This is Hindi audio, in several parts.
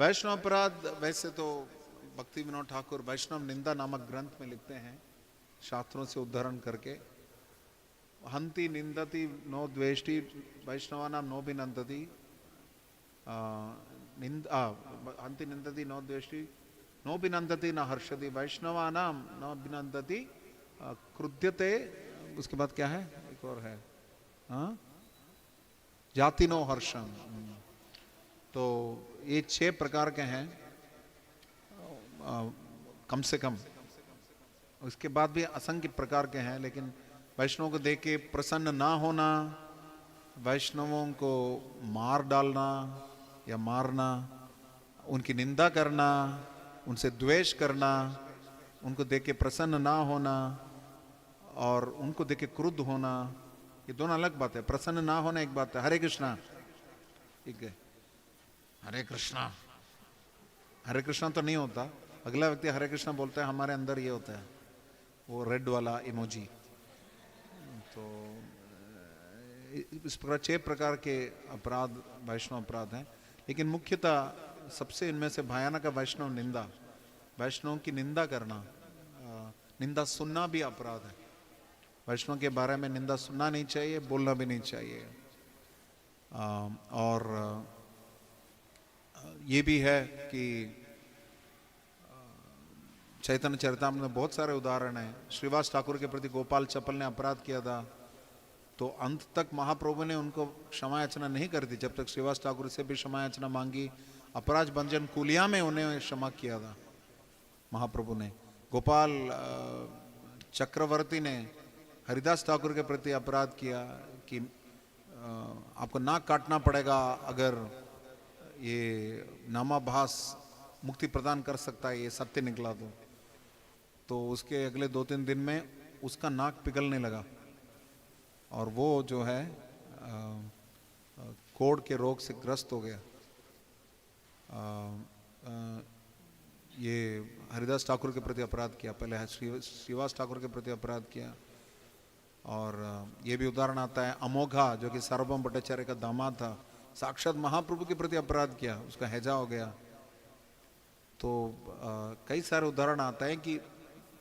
वैष्णव अपराध वैसे तो भक्ति विनोद ठाकुर वैष्णव निंदा नामक ग्रंथ में लिखते हैं, शास्त्रों से उद्धरण करके, हंति निंदति नो द्वेष्टि वैष्णवानाम नो भिनंदति, हंति निंदति नो द्वेष्टि नो भिनंदति न हर्षति वैष्णवानाम न भिनंदति क्रुध्यते। उसके बाद क्या है, एक और है, हाँ, जाति नो हर्षम। तो ये 6 प्रकार के हैं कम से कम। उसके बाद भी असंख्य प्रकार के हैं, लेकिन वैष्णव को देख के प्रसन्न ना होना, वैष्णवों को मार डालना या मारना, उनकी निंदा करना, उनसे द्वेष करना, उनको देख के प्रसन्न ना होना और उनको देख के क्रुद्ध होना, ये दोनों अलग बात है। प्रसन्न ना होना एक बात है, हरे कृष्णा, ठीक है, हरे कृष्णा, हरे कृष्णा तो नहीं होता, अगला व्यक्ति हरे कृष्णा बोलता है, हमारे अंदर ये होता है वो रेड वाला इमोजी। तो इस प्रकार 6 प्रकार के अपराध वैष्णव अपराध हैं, लेकिन मुख्यतः सबसे इनमें से भयानक है वैष्णव निंदा। वैष्णव की निंदा करना, निंदा सुनना भी अपराध है। वैष्णव के बारे में निंदा सुनना नहीं चाहिए, बोलना भी नहीं चाहिए। और ये भी है कि चैतन्य चरितामृत में बहुत सारे उदाहरण हैं। श्रीवास ठाकुर के प्रति गोपाल चप्पल ने अपराध किया था, तो अंत तक महाप्रभु ने उनको क्षमा याचना नहीं कर दी, जब तक श्रीवास ठाकुर से भी क्षमा याचना मांगी। अपराध भंजन कुलिया में उन्हें क्षमा किया था महाप्रभु ने। गोपाल चक्रवर्ती ने हरिदास ठाकुर के प्रति अपराध किया कि आपको नाक काटना पड़ेगा अगर ये नामाभास मुक्ति प्रदान कर सकता है, ये सत्य निकला तो उसके अगले 2-3 दिन में उसका नाक पिघलने लगा और वो जो है कोढ़ के रोग से ग्रस्त हो गया। ये हरिदास ठाकुर के प्रति अपराध किया, पहले श्रीवास ठाकुर के प्रति अपराध किया। और ये भी उदाहरण आता है अमोघा, जो कि सार्वभौम भट्टाचार्य का दामाद था, साक्षात महाप्रभु के प्रति अपराध किया, उसका हैजा हो गया। तो कई सारे उदाहरण आता है कि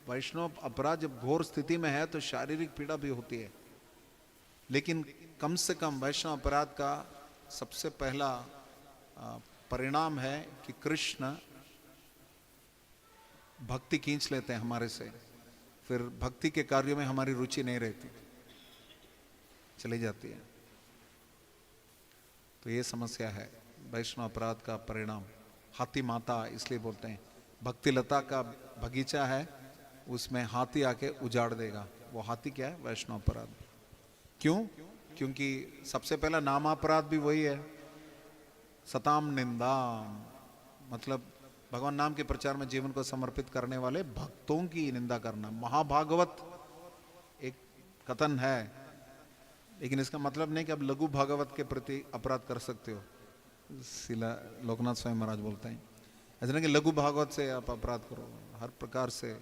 वैष्णव अपराध जब घोर स्थिति में है तो शारीरिक पीड़ा भी होती है, लेकिन कम से कम वैष्णव अपराध का सबसे पहला परिणाम है कि कृष्ण भक्ति खींच लेते हैं हमारे से, फिर भक्ति के कार्यों में हमारी रुचि नहीं रहती, चली जाती है। तो ये समस्या है वैष्णव अपराध का परिणाम। हाथी माता इसलिए बोलते हैं, भक्ति लता का बगीचा है, उसमें हाथी आके उजाड़ देगा। वो हाथी क्या है? वैष्णव अपराध। क्यों? क्योंकि सबसे पहला नामापराध भी वही है, सताम निंदा, मतलब भगवान नाम के प्रचार में जीवन को समर्पित करने वाले भक्तों की निंदा करना। महाभागवत एक कथन है, लेकिन इसका मतलब नहीं कि आप लघु भागवत के प्रति अपराध कर सकते हो। शिला लोकनाथ स्वामी महाराज बोलते हैं ऐसा नहीं कि लघु भागवत से आप अपराध करो, हर प्रकार से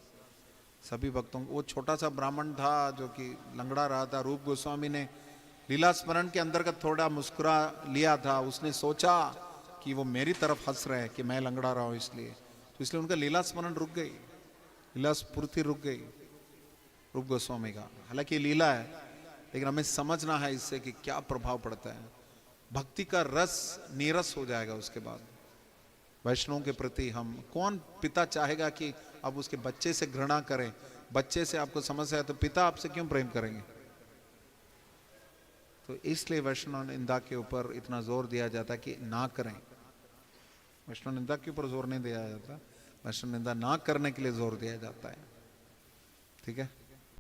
सभी भक्तों। वो छोटा सा ब्राह्मण था जो कि लंगड़ा रहा था, रूप गोस्वामी ने लीला स्मरण के अंदर का थोड़ा मुस्कुरा लिया था, उसने सोचा कि वो मेरी तरफ हंस रहे हैं कि मैं लंगड़ा रहा हूँ, इसलिए उनका लीला स्मरण रुक गई, लीला स्फूर्ति रुक गई रूप गोस्वामी का। हालांकि लीला है, लेकिन हमें समझना है इससे कि क्या प्रभाव पड़ता है। भक्ति का रस नीरस हो जाएगा उसके बाद। वैष्णव के प्रति हम, कौन पिता चाहेगा कि आप उसके बच्चे से घृणा करें? बच्चे से आपको समस्या है तो पिता आपसे क्यों प्रेम करेंगे? तो इसलिए वैष्णव निंदा के ऊपर इतना जोर दिया जाता है कि ना करें। वैष्णव निंदा के ऊपर जोर नहीं दिया जाता, वैष्णव निंदा ना करने के लिए जोर दिया जाता है। ठीक है।